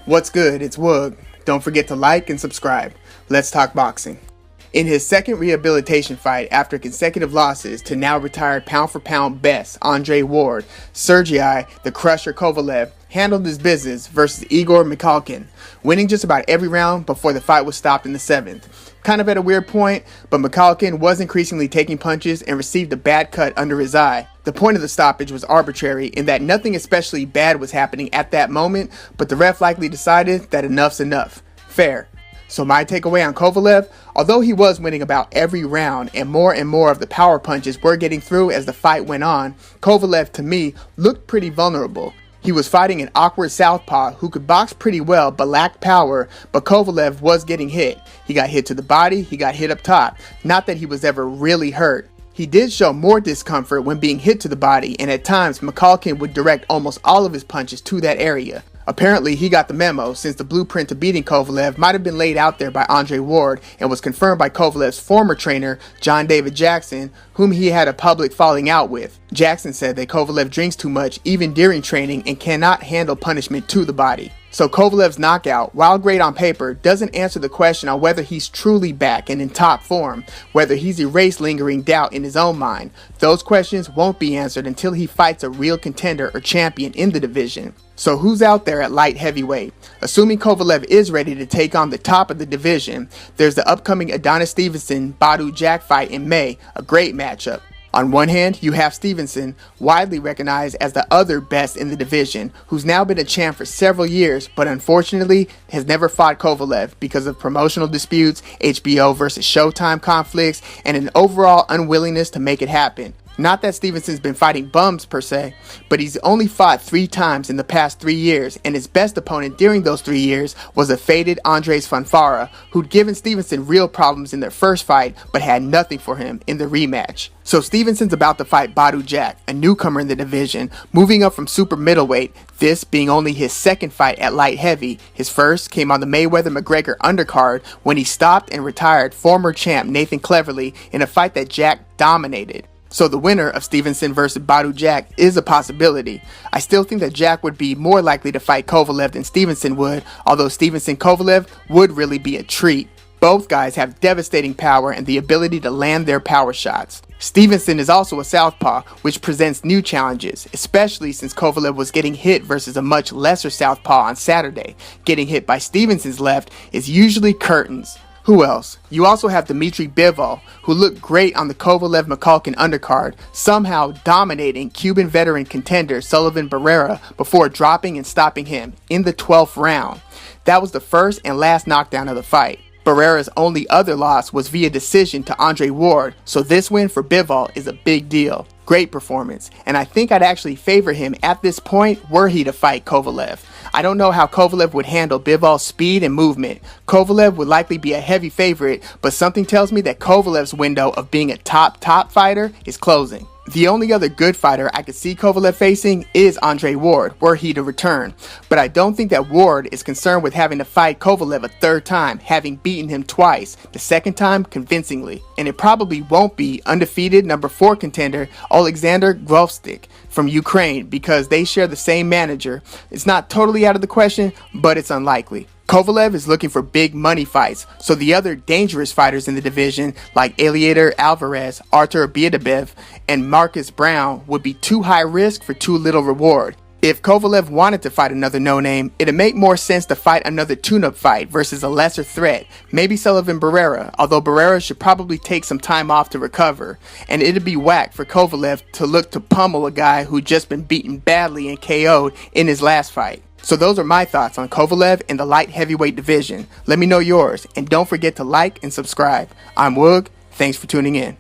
What's good? It's Woog. Don't forget to like and subscribe. Let's talk boxing. In his second rehabilitation fight after consecutive losses to now retired pound-for-pound best Andre Ward, Sergey the Crusher Kovalev handled his business versus Igor Mikhalkin, winning just about every round before the fight was stopped in the 7th. Kind of at a weird point, but Mikhalkin was increasingly taking punches and received a bad cut under his eye. The point of the stoppage was arbitrary in that nothing especially bad was happening at that moment, but the ref likely decided that enough's enough. Fair. So my takeaway on Kovalev, although he was winning about every round and more of the power punches were getting through as the fight went on, Kovalev to me looked pretty vulnerable. He was fighting an awkward southpaw who could box pretty well but lacked power, but Kovalev was getting hit. He got hit to the body, he got hit up top. Not that he was ever really hurt. He did show more discomfort when being hit to the body, and at times Mikhalkin would direct almost all of his punches to that area. Apparently he got the memo, since the blueprint to beating Kovalev might have been laid out there by Andre Ward and was confirmed by Kovalev's former trainer, John David Jackson, whom he had a public falling out with. Jackson said that Kovalev drinks too much even during training and cannot handle punishment to the body. So Kovalev's knockout, while great on paper, doesn't answer the question on whether he's truly back and in top form, whether he's erased lingering doubt in his own mind. Those questions won't be answered until he fights a real contender or champion in the division. So who's out there at light heavyweight? Assuming Kovalev is ready to take on the top of the division, there's the upcoming Adonis Stevenson Badou Jack fight in May, a great matchup. On one hand, you have Stevenson, widely recognized as the other best in the division, who's now been a champ for several years, but unfortunately has never fought Kovalev because of promotional disputes, HBO versus Showtime conflicts, and an overall unwillingness to make it happen. Not that Stevenson's been fighting bums per se, but he's only fought 3 times in the past 3 years, and his best opponent during those 3 years was a faded Andres Fonfara, who'd given Stevenson real problems in their first fight, but had nothing for him in the rematch. So Stevenson's about to fight Badou Jack, a newcomer in the division, moving up from super middleweight, this being only his second fight at light heavy. His first came on the Mayweather-McGregor undercard when he stopped and retired former champ Nathan Cleverly in a fight that Jack dominated. So the winner of Stevenson versus Badou Jack is a possibility. I still think that Jack would be more likely to fight Kovalev than Stevenson would, although Stevenson-Kovalev would really be a treat. Both guys have devastating power and the ability to land their power shots. Stevenson is also a southpaw, which presents new challenges, especially since Kovalev was getting hit versus a much lesser southpaw on Saturday. Getting hit by Stevenson's left is usually curtains. Who else? You also have Dmitry Bivol, who looked great on the Kovalev-Mikhalkin undercard, somehow dominating Cuban veteran contender Sullivan Barrera before dropping and stopping him in the 12th round. That was the first and last knockdown of the fight. Barrera's only other loss was via decision to Andre Ward, so this win for Bivol is a big deal. Great performance, and I think I'd actually favor him at this point were he to fight Kovalev. I don't know how Kovalev would handle Bivol's speed and movement. Kovalev would likely be a heavy favorite, but something tells me that Kovalev's window of being a top fighter is closing. The only other good fighter I could see Kovalev facing is Andre Ward, were he to return. But I don't think that Ward is concerned with having to fight Kovalev a 3rd time, having beaten him twice, the 2nd time convincingly. And it probably won't be undefeated number 4 contender Alexander Gvozdyk from Ukraine, because they share the same manager. It's not totally out of the question, but it's unlikely. Kovalev is looking for big money fights, so the other dangerous fighters in the division like Eliader Alvarez, Artur Beterbiev, and Marcus Brown would be too high risk for too little reward. If Kovalev wanted to fight another no-name, it'd make more sense to fight another tune-up fight versus a lesser threat, maybe Sullivan Barrera, although Barrera should probably take some time off to recover, and it'd be whack for Kovalev to look to pummel a guy who'd just been beaten badly and KO'd in his last fight. So those are my thoughts on Kovalev in the light heavyweight division. Let me know yours, and don't forget to like and subscribe. I'm Woog. Thanks for tuning in.